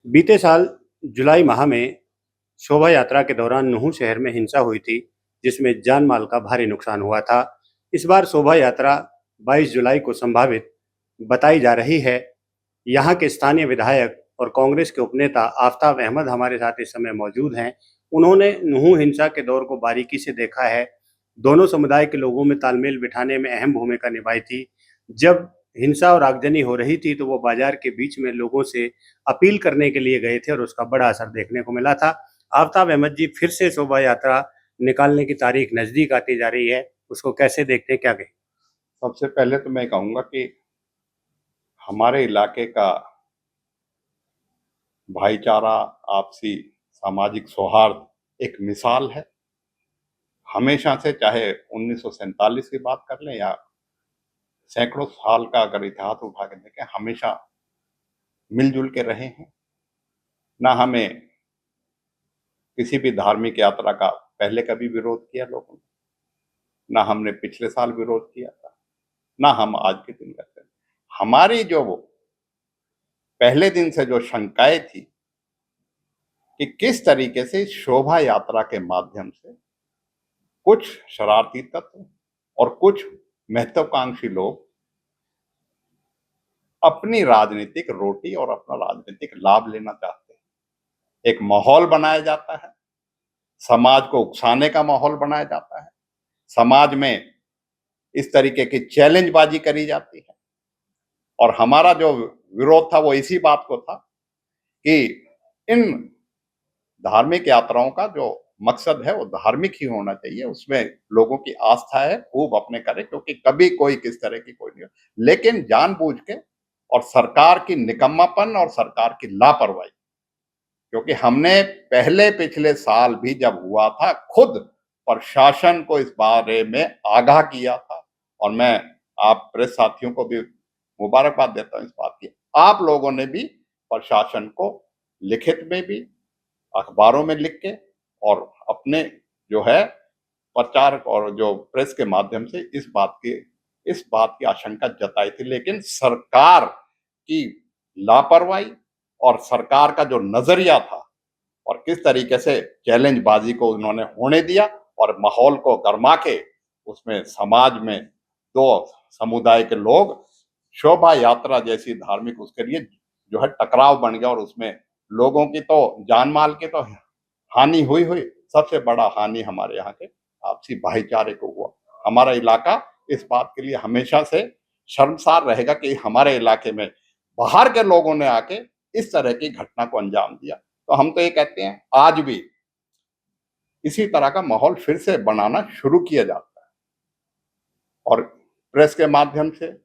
बीते साल जुलाई माह में शोभा यात्रा के दौरान नूंह शहर में हिंसा हुई थी, जिसमें जान माल का भारी नुकसान हुआ था। इस बार शोभा यात्रा 22 जुलाई को संभावित बताई जा रही है। यहाँ के स्थानीय विधायक और कांग्रेस के उपनेता आफताब अहमद हमारे साथ इस समय मौजूद हैं। उन्होंने नूंह हिंसा के दौर को बारीकी से देखा है। दोनों समुदाय के लोगों में तालमेल बिठाने में अहम भूमिका निभाई थी। जब हिंसा और आगजनी हो रही थी तो वो बाजार के बीच में लोगों से अपील करने के लिए गए थे और उसका बड़ा असर देखने को मिला था। आफताब अहमद जी, फिर से शोभा यात्रा निकालने की तारीख नजदीक आती जा रही है, उसको कैसे देखते हैं, क्या कहें? सबसे पहले तो मैं कहूंगा कि हमारे इलाके का भाईचारा, आपसी सामाजिक सौहार्द एक मिसाल है। हमेशा से, चाहे 1947 की बात कर लें या सैकड़ों साल का अगर इतिहास उठा के देखें, हमेशा मिलजुल के रहे हैं। ना हमें किसी भी धार्मिक यात्रा का पहले कभी विरोध किया लोगों ने, ना हमने पिछले साल विरोध किया था, ना हम आज के दिन करते हैं। हमारी जो वो पहले दिन से जो शंकाएं थी कि किस तरीके से शोभा यात्रा के माध्यम से कुछ शरारती तत्व और कुछ महत्वाकांक्षी लोग अपनी राजनीतिक रोटी और अपना राजनीतिक लाभ लेना चाहते हैं। एक माहौल बनाया जाता है, समाज को उकसाने का माहौल बनाया जाता है, समाज में इस तरीके की चैलेंजबाजी करी जाती है। और हमारा जो विरोध था वो इसी बात को था कि इन धार्मिक यात्राओं का जो मकसद है वो धार्मिक ही होना चाहिए, उसमें लोगों की आस्था है खूब अपने करें, क्योंकि कभी कोई किस तरह की कोई नहीं हो। लेकिन जानबूझ के और सरकार की निकम्मापन और सरकार की लापरवाही, क्योंकि हमने पहले पिछले साल भी जब हुआ था खुद प्रशासन को इस बारे में आगाह किया था। और मैं आप प्रेस साथियों को भी मुबारकबाद देता हूं इस बात की। आप लोगों ने भी प्रशासन को लिखित में भी, अखबारों में लिख के और अपने जो है प्रचार और जो प्रेस के माध्यम से इस बात की आशंका जताई थी। लेकिन सरकार की लापरवाही और सरकार का जो नजरिया था और किस तरीके से चैलेंजबाजी को उन्होंने होने दिया और माहौल को गरमा के उसमें समाज में दो समुदाय के लोग शोभा यात्रा जैसी धार्मिक उसके लिए जो है टकराव बन गया और उसमें लोगों की तो जान माल की तो हानि हुई हुई। सबसे बड़ा हानि हमारे यहाँ के आपसी भाईचारे को हुआ। हमारा इलाका इस बात के लिए हमेशा से शर्मसार रहेगा कि हमारे इलाके में बाहर के लोगों ने आके इस तरह की घटना को अंजाम दिया। तो हम तो ये कहते हैं आज भी इसी तरह का माहौल फिर से बनाना शुरू किया जाता है और प्रेस के माध्यम से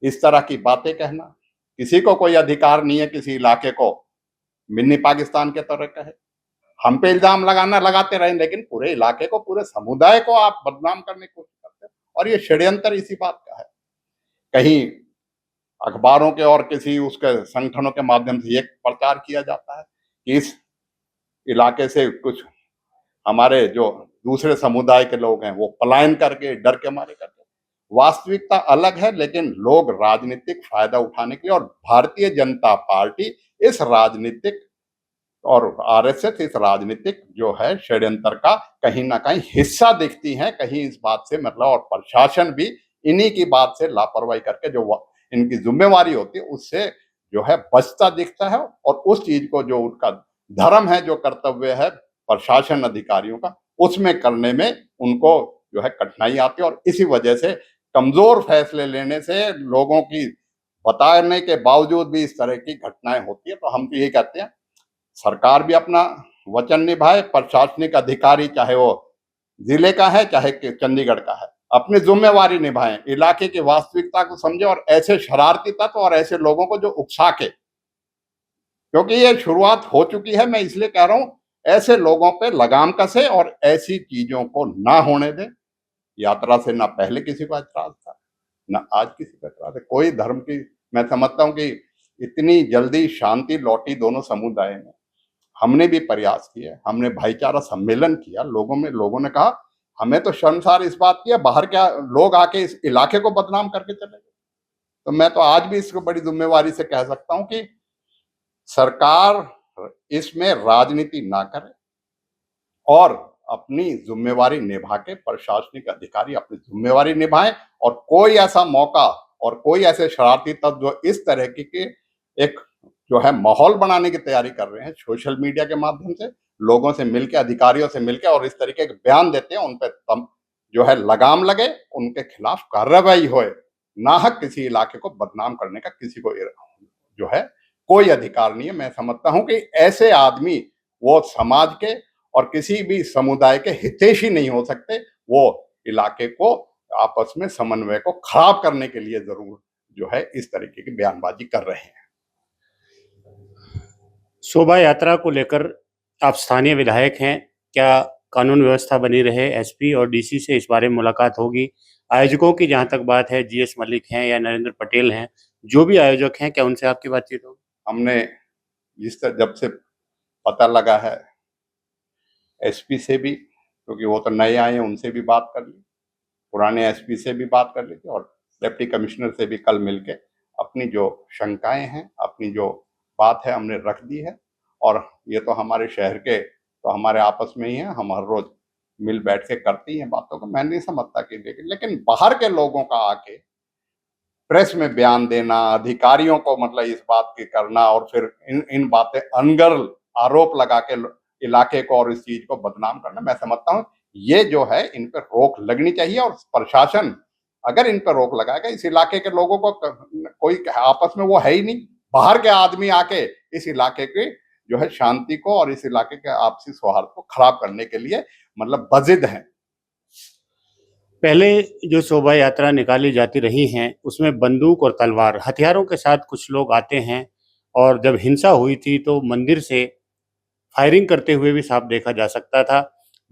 इस तरह की बातें कहना, किसी को कोई अधिकार नहीं है किसी इलाके को मिनी पाकिस्तान के तरह कहे। हम पे इल्जाम लगाते रहे, लेकिन पूरे इलाके को, पूरे समुदाय को आप बदनाम करने की कोशिश करते हैं। और ये षड्यंत्र इसी बात का है। कहीं अखबारों के और किसी उसके संगठनों के माध्यम से ये प्रचार किया जाता है कि इस इलाके से कुछ हमारे जो दूसरे समुदाय के लोग हैं वो पलायन करके, डर के मारे करके। वास्तविकता अलग है, लेकिन लोग राजनीतिक फायदा उठाने के लिए, और भारतीय जनता पार्टी इस राजनीतिक और आरएसएस इस राजनीतिक जो है षड्यंत्र का कहीं ना कहीं हिस्सा दिखती है, कहीं इस बात से मतलब। और प्रशासन भी इन्हीं की बात से लापरवाही करके जो इनकी जिम्मेवारी होती है उससे जो है बचता दिखता है। और उस चीज को जो उनका धर्म है, जो कर्तव्य है प्रशासन अधिकारियों का, उसमें करने में उनको जो है कठिनाई आती है। और इसी वजह से कमजोर फैसले लेने से लोगों की बताने के बावजूद भी इस तरह की घटनाएं होती है। तो हम तो ये कहते हैं सरकार भी अपना वचन निभाए, प्रशासनिक अधिकारी चाहे वो जिले का है चाहे चंडीगढ़ का है, अपनी जिम्मेवारी निभाएं, इलाके की वास्तविकता को समझे और ऐसे शरारती तत्व और ऐसे लोगों को जो उकसा के, क्योंकि ये शुरुआत हो चुकी है, मैं इसलिए कह रहा हूं ऐसे लोगों पे लगाम कसे और ऐसी चीजों को ना होने दें। यात्रा से ना पहले किसी को एतराज था, ना आज किसी को एतराज है। कोई धर्म की, मैं समझता हूं कि इतनी जल्दी शांति लौटी दोनों समुदाय में। हमने भी प्रयास किए, हमने भाईचारा सम्मेलन किया, लोगों ने कहा हमें तो शर्मसार इस बात की है, बाहर क्या लोग आके इस इलाके को बदनाम करके चले गए। तो मैं तो आज भी इसको बड़ी जिम्मेवारी से कह सकता हूं कि सरकार इसमें राजनीति ना करें और अपनी जिम्मेवारी निभा के प्रशासनिक अधिकारी अपनी जिम्मेवारी निभाएं और कोई ऐसा मौका और कोई ऐसे शरारती तत्व जो इस तरह की एक जो है माहौल बनाने की तैयारी कर रहे हैं सोशल मीडिया के माध्यम से, लोगों से मिलकर, अधिकारियों से मिलकर और इस तरीके के बयान देते हैं, उन पर जो है लगाम लगे, उनके खिलाफ कार्रवाई होए। नाहक किसी इलाके को बदनाम करने का किसी को जो है कोई अधिकार नहीं है। मैं समझता हूं कि ऐसे आदमी वो समाज के और किसी भी समुदाय के हितैषी नहीं हो सकते। वो इलाके को आपस में समन्वय को खराब करने के लिए जरूर जो है इस तरीके की बयानबाजी कर रहे हैं। शोभा यात्रा को लेकर आप स्थानीय विधायक हैं, क्या कानून व्यवस्था बनी रहे, एसपी और डीसी से इस बारे में मुलाकात होगी? आयोजकों की जहां तक बात है, जीएस मलिक हैं या नरेंद्र पटेल हैं, जो भी आयोजक हैं, क्या उनसे आपकी बातचीत होगी? हमने जिस तरह जब से पता लगा है एसपी से भी, क्योंकि वो तो नए आए हैं, उनसे भी बात कर ली, पुराने एसपी से भी बात कर ली थी और डिप्टी कमिश्नर से भी कल मिलके अपनी जो शंकाएं हैं, अपनी जो बात है हमने रख दी है। और ये तो हमारे शहर के तो हमारे आपस में ही है, हम हर रोज मिल बैठ के करते ही हैं बातों को। मैं नहीं समझता कि लेकिन बाहर के लोगों का आके प्रेस में बयान देना, अधिकारियों को मतलब इस बात की करना और फिर इन बातें अनगढ़ आरोप लगा के इलाके को और इस चीज को बदनाम करना, मैं समझता हूँ ये जो है इन पर रोक लगनी चाहिए। और प्रशासन अगर इन पर रोक लगाएगा, इस इलाके के लोगों को कोई आपस में वो है ही नहीं, बाहर के आदमी आके इस इलाके के जो है शांति को और इस इलाके के आपसी सौहार्द को खराब करने के लिए मतलब बजिद हैं। पहले जो शोभा यात्रा निकाली जाती रही हैं, उसमें बंदूक और तलवार, हथियारों के साथ कुछ लोग आते हैं, और जब हिंसा हुई थी तो मंदिर से फायरिंग करते हुए भी साफ देखा जा सकता था।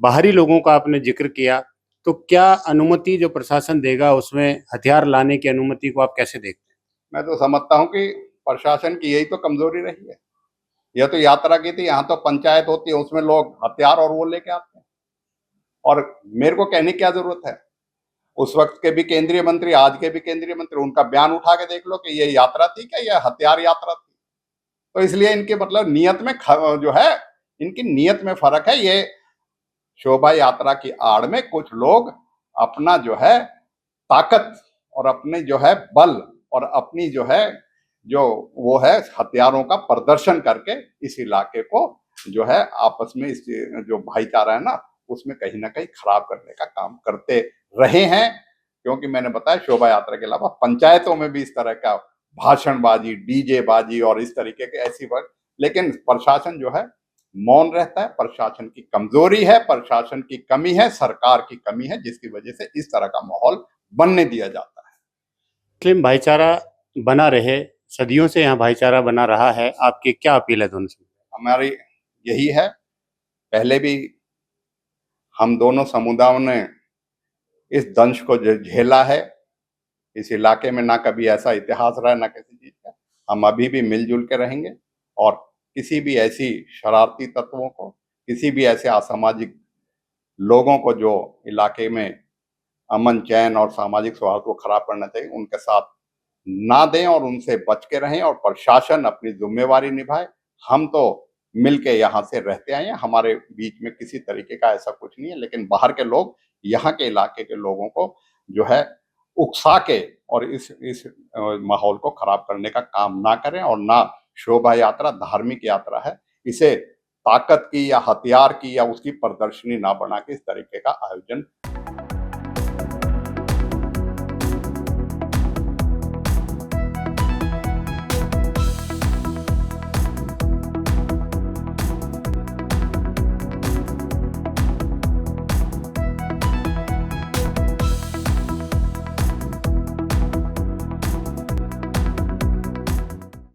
बाहरी लोगों का आपने जिक्र किया, तो क्या अनुमति जो प्रशासन देगा उसमें हथियार लाने की अनुमति को आप कैसे देखते हैं? मैं तो समझता हूँ कि प्रशासन की यही तो कमजोरी रही है। यह तो यात्रा की थी, यहाँ तो पंचायत होती है, उसमें लोग हथियार और वो लेके आते हैं। और मेरे को कहने की क्या जरूरत है, उस वक्त के भी केंद्रीय मंत्री, आज के भी केंद्रीय मंत्री, उनका बयान उठा के देख लो कि ये यात्रा थी क्या, यह हथियार यात्रा थी। तो इसलिए इनके मतलब नियत में जो है, इनकी नियत में फर्क है। ये शोभा यात्रा की आड़ में कुछ लोग अपना जो है ताकत और अपने जो है बल और अपनी जो है जो वो है हथियारों का प्रदर्शन करके इस इलाके को जो है आपस में इस जो भाईचारा है ना उसमें कहीं ना कहीं खराब करने का काम करते रहे हैं। क्योंकि मैंने बताया शोभा यात्रा के अलावा पंचायतों में भी इस तरह का भाषणबाजी, डीजे बाजी और इस तरीके के ऐसी बात, लेकिन प्रशासन जो है मौन रहता है। प्रशासन की कमजोरी है, प्रशासन की कमी है, सरकार की कमी है, जिसकी वजह से इस तरह का माहौल बनने दिया जाता है। मुस्लिम भाईचारा बना रहे, सदियों से यहाँ भाईचारा बना रहा है, आपकी क्या अपील है दोनों से? हमारी यही है, पहले भी हम दोनों समुदायों ने इस दंश को झेला है। इस इलाके में ना कभी ऐसा इतिहास रहा है ना किसी चीज का। हम अभी भी मिलजुल के रहेंगे और किसी भी ऐसी शरारती तत्वों को, किसी भी ऐसे असामाजिक लोगों को जो इलाके में अमन चैन और सामाजिक सौहार्द को खराब करना चाहिए, उनके साथ ना दें और उनसे बच के रहें और प्रशासन अपनी जिम्मेवारी निभाए। हम तो मिलके यहाँ से रहते आए हैं, हमारे बीच में किसी तरीके का ऐसा कुछ नहीं है। लेकिन बाहर के लोग यहाँ के इलाके के लोगों को जो है उकसा के और इस माहौल को खराब करने का काम ना करें। और ना शोभा यात्रा धार्मिक यात्रा है, इसे ताकत की या हथियार की या उसकी प्रदर्शनी ना बना के इस तरीके का आयोजन